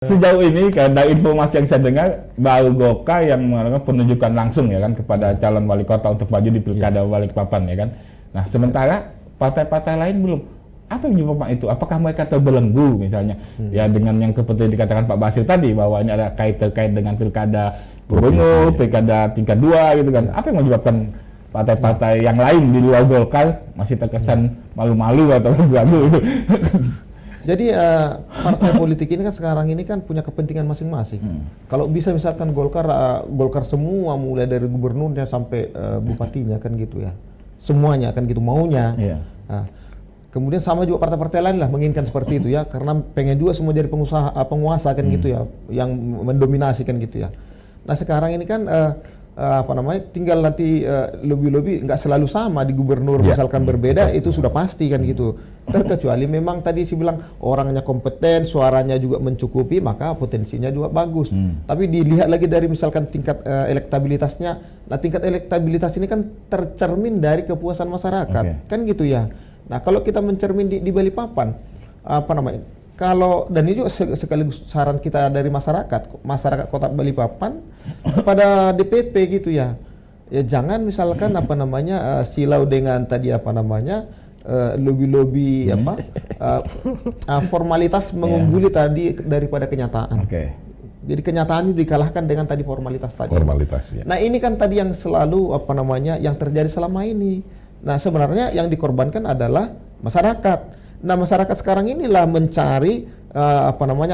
Sejauh ini karena informasi yang saya dengar baru Golkar yang melakukan penunjukan langsung ya kan kepada calon wali kota untuk maju di pilkada Balikpapan ya kan. Nah sementara partai-partai lain belum. Apa yang menyebabkan itu? Apakah mereka terbelenggu misalnya ya dengan yang seperti dikatakan Pak Basir tadi bahwa ini ada terkait dengan pilkada gubernur, pilkada tingkat 2 gitu kan. Apa yang menyebabkan partai-partai yang lain di luar Golkar masih terkesan malu-malu atau ragu-ragu itu? Jadi partai politik ini kan sekarang ini kan punya kepentingan masing-masing. Kalau bisa misalkan Golkar semua mulai dari gubernurnya sampai bupatinya kan gitu ya, semuanya kan gitu maunya. Nah, kemudian sama juga partai-partai lain lah menginginkan seperti itu ya, karena pengen juga semua jadi penguasa kan gitu ya, yang mendominasi kan gitu ya. Nah sekarang ini kan tinggal nanti lebih-lebih nggak selalu sama di gubernur misalkan berbeda itu sudah pasti kan gitu. Terkecuali memang tadi sih bilang orangnya kompeten, suaranya juga mencukupi, maka potensinya juga bagus. Tapi dilihat lagi dari misalkan tingkat elektabilitasnya. Nah tingkat elektabilitas ini kan tercermin dari kepuasan masyarakat, kan gitu ya. Nah kalau kita mencermin di Balikpapan, kalau dan ini juga sekaligus saran kita dari masyarakat Kota Balikpapan kepada DPP gitu ya. Ya jangan misalkan silau dengan tadi lobby formalitas mengungguli tadi daripada kenyataan. Jadi kenyataan itu dikalahkan dengan tadi formalitas tadi. Ya. Nah, ini kan tadi yang selalu yang terjadi selama ini. Nah, sebenarnya yang dikorbankan adalah masyarakat. Nah, masyarakat sekarang inilah mencari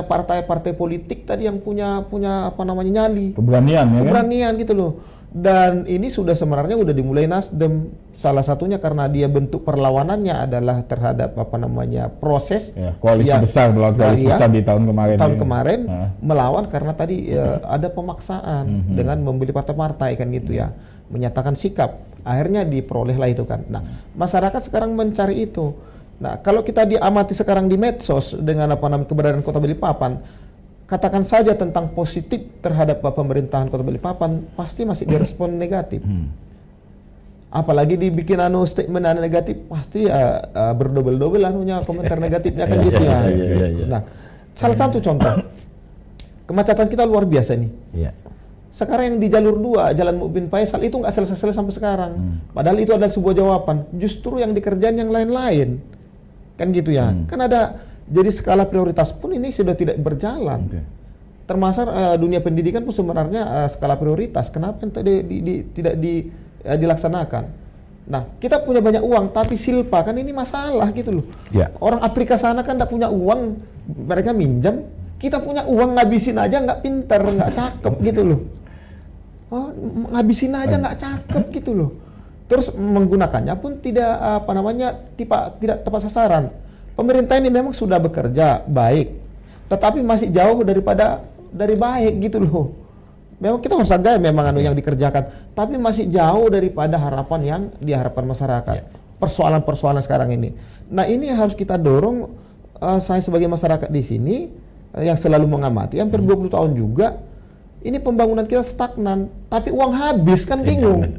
partai-partai politik tadi yang punya nyali, keberanian gitu loh. Dan ini sebenarnya udah dimulai Nasdem, salah satunya karena dia bentuk perlawanannya adalah terhadap proses koalisi besar di tahun kemarin melawan karena tadi ada pemaksaan dengan membeli partai-partai kan gitu ya, menyatakan sikap, akhirnya diperolehlah itu kan. Nah masyarakat sekarang mencari itu. Nah kalau kita diamati sekarang di medsos dengan keberadaan Kota Balikpapan, katakan saja tentang positif terhadap pemerintahan Kota Balikpapan pasti masih direspon negatif. Apalagi dibikin statement negatif pasti berdobel-dobel komentar negatifnya kan gitu ya. Nah, salah satu contoh kemacetan kita luar biasa nih. Sekarang yang di jalur 2 Jalan Mukmin Faisal itu nggak selesai sampai sekarang. Padahal itu adalah sebuah jawaban. Justru yang dikerjain yang lain-lain. Kan gitu ya. Kan ada. Jadi skala prioritas pun ini sudah tidak berjalan. Termasuk dunia pendidikan pun sebenarnya skala prioritas. Kenapa tidak dilaksanakan? Nah, kita punya banyak uang, tapi silpa kan ini masalah gitu loh. Orang Afrika sana kan tidak punya uang, mereka minjam. Kita punya uang ngabisin aja nggak pinter, nggak cakep gitu loh. Ngabisin aja nggak cakep gitu loh. Terus menggunakannya pun tidak tidak tepat sasaran. Pemerintah ini memang sudah bekerja baik, tetapi masih jauh dari baik gitu loh. Memang kita harus hargai memang yang dikerjakan, tapi masih jauh daripada harapan yang diharapkan masyarakat. Persoalan-persoalan sekarang ini. Nah ini harus kita dorong. Saya sebagai masyarakat di sini yang selalu mengamati, hampir 20 tahun juga, ini pembangunan kita stagnan, tapi uang habis kan bingung.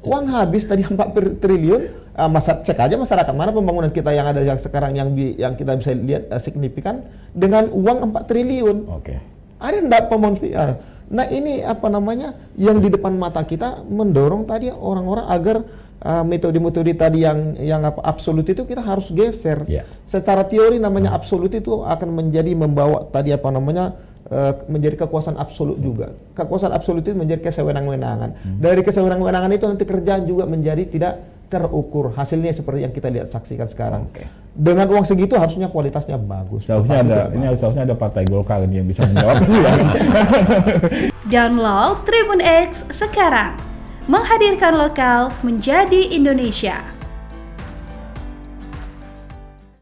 Uang habis tadi 4 triliun. Cek aja masyarakat mana pembangunan kita yang ada yang sekarang yang kita bisa lihat signifikan dengan uang 4 triliun. Ada enggak pembangunan? Nah ini yang di depan mata kita mendorong tadi orang-orang agar metode-metode tadi yang absolut itu kita harus geser. Secara teori namanya absolut itu akan membawa tadi menjadi kekuasaan absolut juga. Kekuasaan absolut itu menjadi kesewenang-wenangan. Dari kesewenang-wenangan itu nanti kerjaan juga menjadi tidak terukur. Hasilnya seperti yang kita lihat saksikan sekarang. Dengan uang segitu harusnya kualitasnya bagus. Seharusnya ada partai Golkar yang bisa menjawab. Download Tribun X sekarang. Menghadirkan lokal menjadi Indonesia.